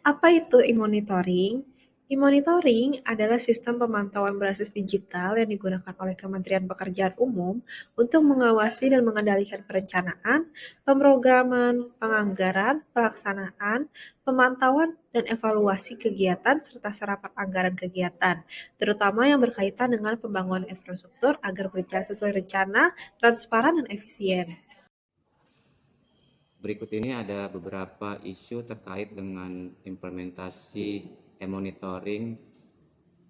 Apa itu e-monitoring? E-monitoring adalah sistem pemantauan berbasis digital yang digunakan oleh Kementerian Pekerjaan Umum untuk mengawasi dan mengendalikan perencanaan, pemrograman, penganggaran, pelaksanaan, pemantauan, dan evaluasi kegiatan serta serapan anggaran kegiatan, terutama yang berkaitan dengan pembangunan infrastruktur agar berjalan sesuai rencana, transparan, dan efisien. Berikut ini ada beberapa isu terkait dengan implementasi e-monitoring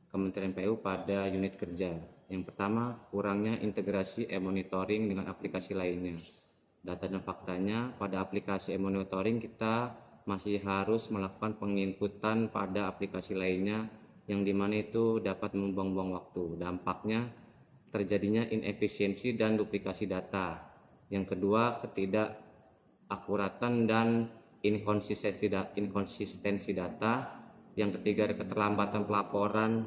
Kementerian PU pada unit kerja. Yang pertama, kurangnya integrasi e-monitoring dengan aplikasi lainnya. Data dan faktanya, pada aplikasi e-monitoring kita masih harus melakukan penginputan pada aplikasi lainnya yang dimana itu dapat membuang-buang waktu. Dampaknya terjadinya inefisiensi dan duplikasi data. Yang kedua, ketidakakuratan dan inkonsistensi data. Yang ketiga, keterlambatan pelaporan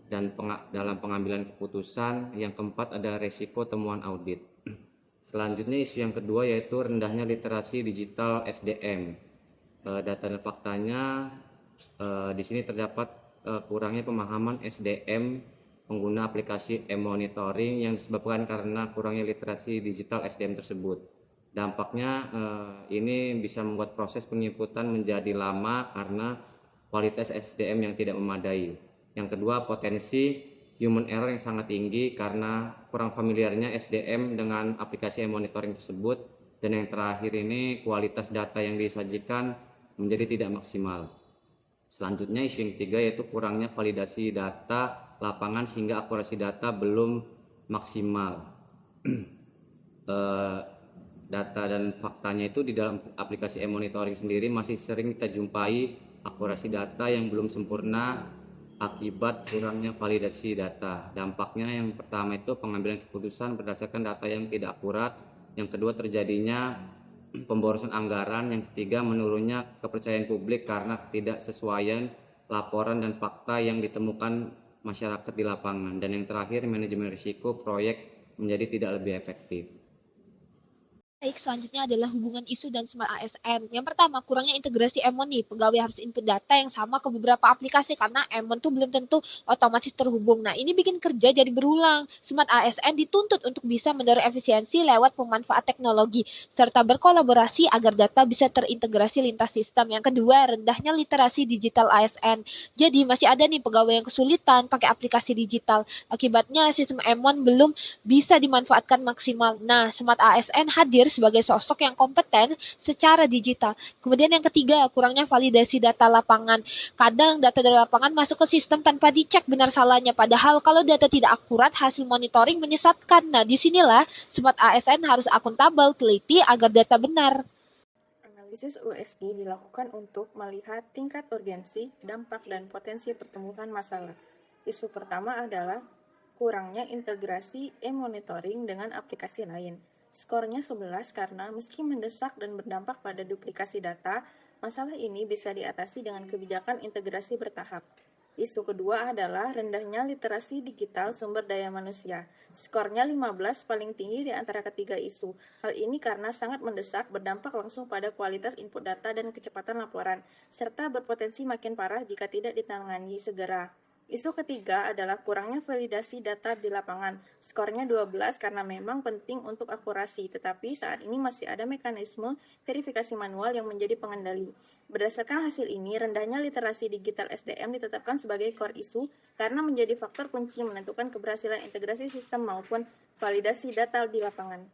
dan dalam pengambilan keputusan. Yang keempat, ada resiko temuan audit. Selanjutnya isu yang kedua yaitu rendahnya literasi digital SDM. Data dan faktanya di sini terdapat kurangnya pemahaman SDM pengguna aplikasi e-monitoring yang disebabkan karena kurangnya literasi digital SDM tersebut. Dampaknya ini bisa membuat proses penginputan menjadi lama karena kualitas SDM yang tidak memadai. Yang kedua, potensi human error yang sangat tinggi karena kurang familiarnya SDM dengan aplikasi e-monitoring tersebut. Dan yang terakhir ini, kualitas data yang disajikan menjadi tidak maksimal. Selanjutnya isu yang ketiga yaitu kurangnya validasi data lapangan sehingga akurasi data belum maksimal. Data dan faktanya itu di dalam aplikasi e-monitoring sendiri masih sering kita jumpai akurasi data yang belum sempurna akibat kurangnya validasi data. Dampaknya yang pertama itu pengambilan keputusan berdasarkan data yang tidak akurat, yang kedua terjadinya pemborosan anggaran, yang ketiga menurunnya kepercayaan publik karena ketidaksesuaian laporan dan fakta yang ditemukan masyarakat di lapangan, dan yang terakhir manajemen risiko proyek menjadi tidak lebih efektif. Baik, selanjutnya adalah hubungan isu dan Smart ASN. Yang pertama, kurangnya integrasi Emon nih. Pegawai harus input data yang sama ke beberapa aplikasi karena Emon tuh belum tentu otomatis terhubung. Nah, ini bikin kerja jadi berulang. Smart ASN dituntut untuk bisa mendorong efisiensi lewat pemanfaat teknologi serta berkolaborasi agar data bisa terintegrasi lintas sistem. Yang kedua, rendahnya literasi digital ASN. Jadi masih ada nih pegawai yang kesulitan pakai aplikasi digital. Akibatnya sistem Emon belum bisa dimanfaatkan maksimal. Nah, Smart ASN hadir sebagai sosok yang kompeten secara digital. Kemudian yang ketiga, kurangnya validasi data lapangan. Kadang data dari lapangan masuk ke sistem tanpa dicek benar salahnya. Padahal kalau data tidak akurat, hasil monitoring menyesatkan. Nah, disinilah Smart ASN harus akuntabel, teliti agar data benar. Analisis USG dilakukan untuk melihat tingkat urgensi, dampak, dan potensi pertumbuhan masalah. Isu pertama adalah kurangnya integrasi e-monitoring dengan aplikasi lain. Skornya 11 karena meski mendesak dan berdampak pada duplikasi data, masalah ini bisa diatasi dengan kebijakan integrasi bertahap. Isu kedua adalah rendahnya literasi digital sumber daya manusia. Skornya 15 paling tinggi di antara ketiga isu. Hal ini karena sangat mendesak, berdampak langsung pada kualitas input data dan kecepatan laporan, serta berpotensi makin parah jika tidak ditangani segera. Isu ketiga adalah kurangnya validasi data di lapangan. Skornya 12 karena memang penting untuk akurasi, tetapi saat ini masih ada mekanisme verifikasi manual yang menjadi pengendali. Berdasarkan hasil ini, rendahnya literasi digital SDM ditetapkan sebagai core isu karena menjadi faktor kunci menentukan keberhasilan integrasi sistem maupun validasi data di lapangan.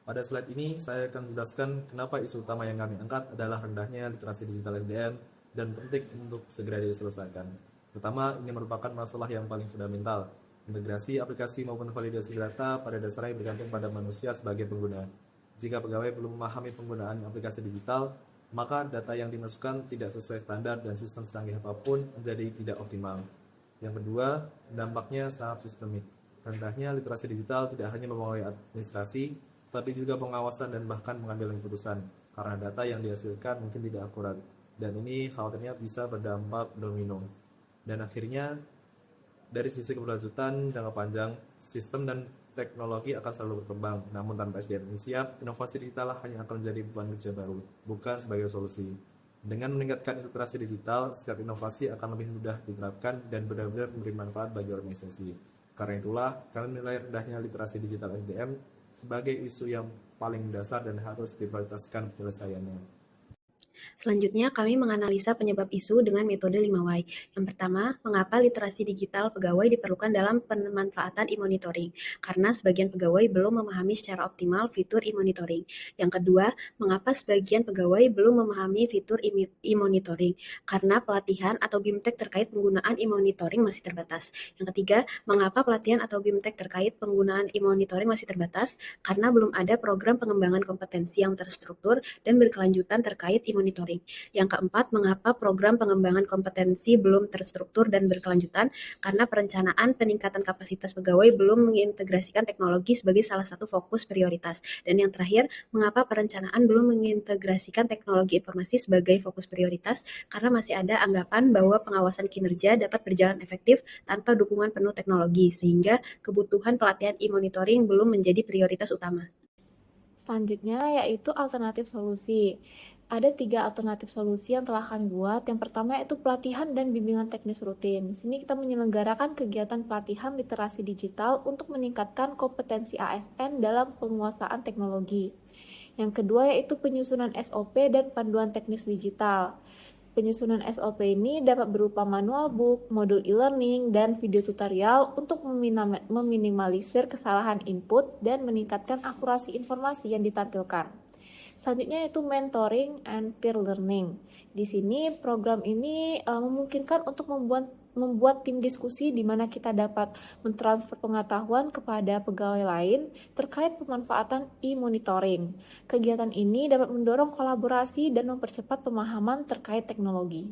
Pada slide ini, saya akan menjelaskan kenapa isu utama yang kami angkat adalah rendahnya literasi digital SDM dan penting untuk segera diselesaikan. Pertama, ini merupakan masalah yang paling fundamental. Integrasi aplikasi maupun validasi data pada dasarnya bergantung pada manusia sebagai pengguna. Jika pegawai belum memahami penggunaan aplikasi digital, maka data yang dimasukkan tidak sesuai standar dan sistem secanggih apapun menjadi tidak optimal. Yang kedua, dampaknya sangat sistemik. Rendahnya literasi digital tidak hanya mempengaruhi administrasi, tapi juga pengawasan dan bahkan pengambilan keputusan, karena data yang dihasilkan mungkin tidak akurat. Dan ini khawatirnya bisa berdampak domino. Dan akhirnya, dari sisi keberlanjutan jangka panjang, sistem dan teknologi akan selalu berkembang. Namun tanpa SDM yang siap, inovasi digital hanya akan menjadi beban kerja baru, bukan sebagai solusi. Dengan meningkatkan literasi digital, setiap inovasi akan lebih mudah diterapkan dan benar-benar memberi manfaat bagi organisasi. Karena itulah, kami menilai rendahnya literasi digital SDM sebagai isu yang paling mendasar dan harus diprioritaskan penyelesaiannya. Selanjutnya, kami menganalisa penyebab isu dengan metode 5Y. Yang pertama, mengapa literasi digital pegawai diperlukan dalam pemanfaatan e-monitoring? Karena sebagian pegawai belum memahami secara optimal fitur e-monitoring. Yang kedua, mengapa sebagian pegawai belum memahami fitur e-monitoring? Karena pelatihan atau BIMTEK terkait penggunaan e-monitoring masih terbatas. Yang ketiga, mengapa pelatihan atau BIMTEK terkait penggunaan e-monitoring masih terbatas? Karena belum ada program pengembangan kompetensi yang terstruktur dan berkelanjutan terkait e-monitoring. Yang keempat, mengapa program pengembangan kompetensi belum terstruktur dan berkelanjutan? Karena perencanaan peningkatan kapasitas pegawai belum mengintegrasikan teknologi sebagai salah satu fokus prioritas. Dan yang terakhir, mengapa perencanaan belum mengintegrasikan teknologi informasi sebagai fokus prioritas? Karena masih ada anggapan bahwa pengawasan kinerja dapat berjalan efektif tanpa dukungan penuh teknologi, sehingga kebutuhan pelatihan e-monitoring belum menjadi prioritas utama. Selanjutnya yaitu alternatif solusi. Ada 3 alternatif solusi yang telah kami buat. Yang pertama yaitu pelatihan dan bimbingan teknis rutin. Di sini kita menyelenggarakan kegiatan pelatihan literasi digital untuk meningkatkan kompetensi ASN dalam penguasaan teknologi. Yang kedua yaitu penyusunan SOP dan panduan teknis digital. Penyusunan SOP ini dapat berupa manual book, modul e-learning, dan video tutorial untuk meminimalisir kesalahan input dan meningkatkan akurasi informasi yang ditampilkan. Selanjutnya yaitu mentoring and peer learning. Di sini program ini memungkinkan untuk membuat tim diskusi di mana kita dapat mentransfer pengetahuan kepada pegawai lain terkait pemanfaatan e-monitoring. Kegiatan ini dapat mendorong kolaborasi dan mempercepat pemahaman terkait teknologi.